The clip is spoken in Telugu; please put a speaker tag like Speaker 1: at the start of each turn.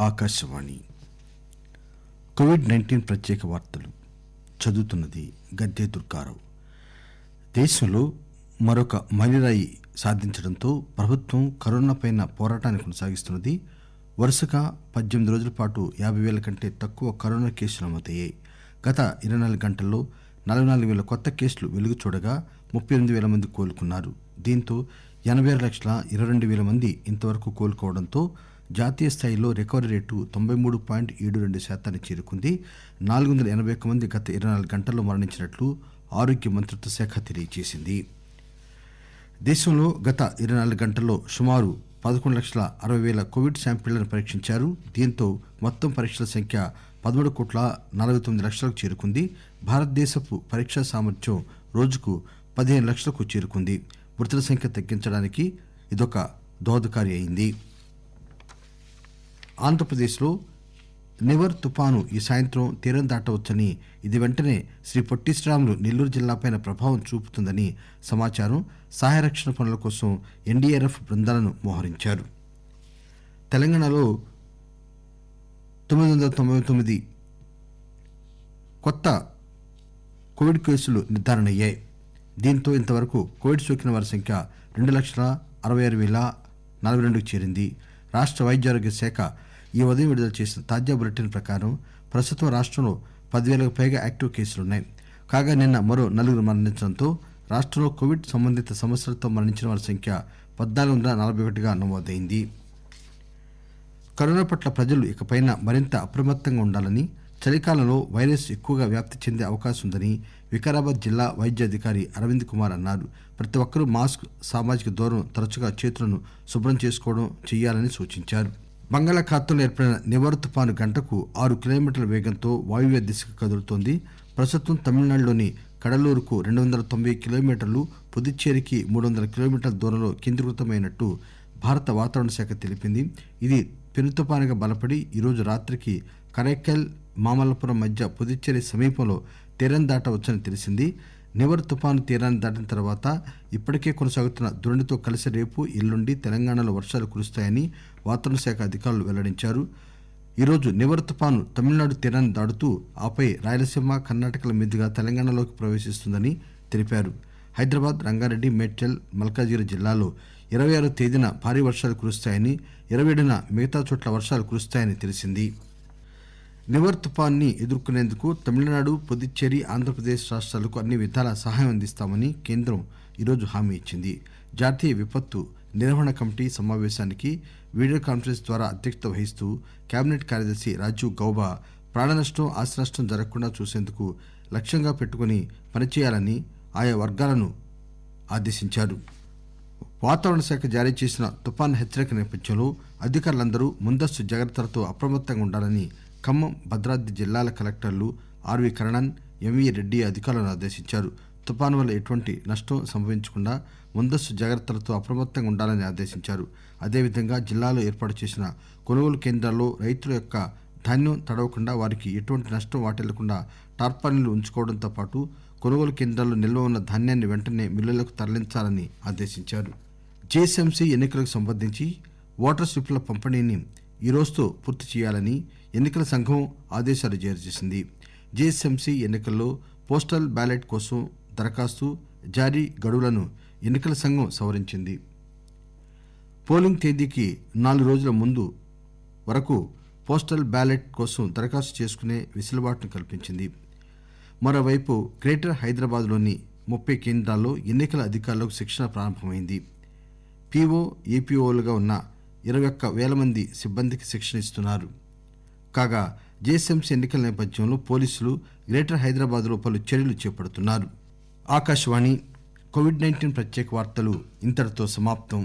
Speaker 1: ఆకాశవాణి కోవిడ్-19 ప్రత్యేక వార్తలు చదువుతున్నది గద్దె దుర్గారావు. దేశంలో మరొక మైలురాయి సాధించడంతో ప్రభుత్వం కరోనాపై పోరాటాన్ని కొనసాగిస్తున్నది. వరుసగా 18 రోజుల పాటు 50,000 కంటే తక్కువ కరోనా కేసులు నమోదయ్యాయి. గత 24 గంటల్లో 44,000 కొత్త కేసులు వెలుగు చూడగా 38,000 మంది కోలుకున్నారు. దీంతో 86,22,000 మంది ఇంతవరకు కోలుకోవడంతో జాతీయ స్థాయిలో రికవరీ రేటు 93.72% చేరుకుంది. 481 మంది గత 24 గంటల్లో మరణించినట్లు ఆరోగ్య మంత్రిత్వ శాఖ తెలియజేసింది. దేశంలో గత 24 గంటల్లో సుమారు 11,60,000 కోవిడ్ శాంపిళ్లను పరీక్షించారు. దీంతో మొత్తం పరీక్షల సంఖ్య 13,49,00,000కు చేరుకుంది. భారతదేశపు పరీక్షా సామర్థ్యం రోజుకు 15 లక్షలకు చేరుకుంది. మృతుల సంఖ్య తగ్గించడానికి ఇదొక దోహదకారి అయింది. ఆంధ్రప్రదేశ్లో నివర్ తుపాను ఈ సాయంత్రం తీరం దాటవచ్చని, ఇది వెంటనే శ్రీ పొట్టి శ్రీరాములు నెల్లూరు జిల్లాపై ప్రభావం చూపుతుందని సమాచారం. సహాయ రక్షణ పనుల కోసం ఎన్డీఆర్ఎఫ్ బృందాలను మోహరించారు. తెలంగాణలో 999 కొత్త కోవిడ్ కేసులు నిర్ధారణ అయ్యాయి. దీంతో ఇంతవరకు కోవిడ్ సోకిన వారి సంఖ్య 2,66,042కు చేరింది. రాష్ట్ర వైద్యారోగ్య శాఖ ఈ ఉదయం విడుదల చేసిన తాజా బులెటిన్ ప్రకారం ప్రస్తుతం రాష్ట్రంలో 10,000కు పైగా యాక్టివ్ కేసులున్నాయి. కాగా నిన్న మరో 4 మరణించడంతో రాష్ట్రంలో కోవిడ్ సంబంధిత సమస్యలతో మరణించిన వారి సంఖ్య 1,441గా నమోదైంది. కరోనా పట్ల ప్రజలు ఇకపై మరింత అప్రమత్తంగా ఉండాలని, చలికాలంలో వైరస్ ఎక్కువగా వ్యాప్తి చెందే అవకాశం ఉందని వికారాబాద్ జిల్లా వైద్యాధికారి అరవింద్ కుమార్ అన్నారు. ప్రతి ఒక్కరూ మాస్క్, సామాజిక దూరం, తరచుగా చేతులను శుభ్రం చేసుకోవడం చేయాలని సూచించారు. బంగాళాఖాతంలో ఏర్పడిన నివర్ తుపాను గంటకు 6 కిలోమీటర్ల వేగంతో వాయువ్య దిశగా కదులుతోంది. ప్రస్తుతం తమిళనాడులోని కడలూరుకు 290 కిలోమీటర్లు, పుదుచ్చేరికి 300 కిలోమీటర్ల దూరంలో కేంద్రీకృతమైనట్టు భారత వాతావరణ శాఖ తెలిపింది. ఇది పెను తుపానుగా బలపడి ఈరోజు రాత్రికి కరైకల్, మామల్లపురం మధ్య పుదుచ్చేరి సమీపంలో తీరం దాటవచ్చని తెలిసింది. నివర్ తుపాను తీరాన్ని దాటిన తర్వాత ఇప్పటికే కొనసాగుతున్న ద్రోణితో కలిసి రేపు, ఎల్లుండి తెలంగాణలో వర్షాలు కురుస్తాయని వాతావరణ శాఖ అధికారులు వెల్లడించారు. ఈరోజు నివర్ తుపాను తమిళనాడు తీరాన్ని దాటుతూ ఆపై రాయలసీమ, కర్ణాటకల మీదుగా తెలంగాణలోకి ప్రవేశిస్తుందని తెలిపారు. హైదరాబాద్, రంగారెడ్డి, మేడ్చల్, మల్కాజిగిరి జిల్లాలో 26వ తేదీన భారీ వర్షాలు కురుస్తాయని, 27న మిగతా చోట్ల వర్షాలు కురుస్తాయని తెలిసింది. నివర్ తుపాన్ని ఎదుర్కొనేందుకు తమిళనాడు, పుదుచ్చేరి, ఆంధ్రప్రదేశ్ రాష్ట్రాలకు అన్ని విధాల సహాయం అందిస్తామని కేంద్రం ఈరోజు హామీ ఇచ్చింది. జాతీయ విపత్తు నిర్వహణ కమిటీ సమావేశానికి వీడియో కాన్ఫరెన్స్ ద్వారా అధ్యక్షత వహిస్తూ కేబినెట్ కార్యదర్శి రాజీవ్ గౌబా ప్రాణ నష్టం, ఆస్తి నష్టం జరగకుండా చూసేందుకు లక్ష్యంగా పెట్టుకుని పనిచేయాలని ఆయా వర్గాలను ఆదేశించారు. వాతావరణ శాఖ జారీ చేసిన తుపాన్ హెచ్చరిక నేపథ్యంలో అధికారులందరూ ముందస్తు జాగ్రత్తలతో అప్రమత్తంగా ఉండాలని ఖమ్మం, భద్రాద్రి జిల్లాల కలెక్టర్లు ఆర్వి కరణన్, ఎంవీ రెడ్డి అధికారులను ఆదేశించారు. తుపాను వల్ల ఎటువంటి నష్టం సంభవించకుండా ముందస్తు జాగ్రత్తలతో అప్రమత్తంగా ఉండాలని ఆదేశించారు. అదేవిధంగా జిల్లాలో ఏర్పాటు చేసిన కొనుగోలు కేంద్రాల్లో రైతుల యొక్క ధాన్యం తడవకుండా, వారికి ఎటువంటి నష్టం వాటిల్లకుండా టార్పాలిన్లు ఉంచుకోవడంతో పాటు కొనుగోలు కేంద్రాల్లో నిల్వ ఉన్న ధాన్యాన్ని వెంటనే మిల్లులకు తరలించాలని ఆదేశించారు. జీహెచ్ఎంసీ ఎన్నికలకు సంబంధించి ఓటర్ స్లిప్ల పంపిణీని ఈ రోజుతో పూర్తి చేయాలని ఎన్నికల సంఘం ఆదేశాలు జారీ చేసింది. జీహెచ్ఎంసీ ఎన్నికల్లో పోస్టల్ బ్యాలెట్ కోసం దరఖాస్తు, జారీ గడువులను ఎన్నికల సంఘం సవరించింది. పోలింగ్ తేదీకి 4 రోజుల ముందు వరకు పోస్టల్ బ్యాలెట్ కోసం దరఖాస్తు చేసుకునే వెసులుబాటును కల్పించింది. మరోవైపు గ్రేటర్ హైదరాబాద్లోని 30 కేంద్రాల్లో ఎన్నికల అధికారులకు శిక్షణ ప్రారంభమైంది. పీఓ, ఏపీఓలుగా ఉన్న 21,000 మంది సిబ్బందికి శిక్షణ ఇస్తున్నారు. కాగా జీహెచ్ఎంసీ ఎన్నికల నేపథ్యంలో పోలీసులు గ్రేటర్ హైదరాబాద్లో పలు చర్యలు చేపడుతున్నారు. ఆకాశవాణి కోవిడ్-19 ప్రత్యేక వార్తలు ఇంతటితో సమాప్తం.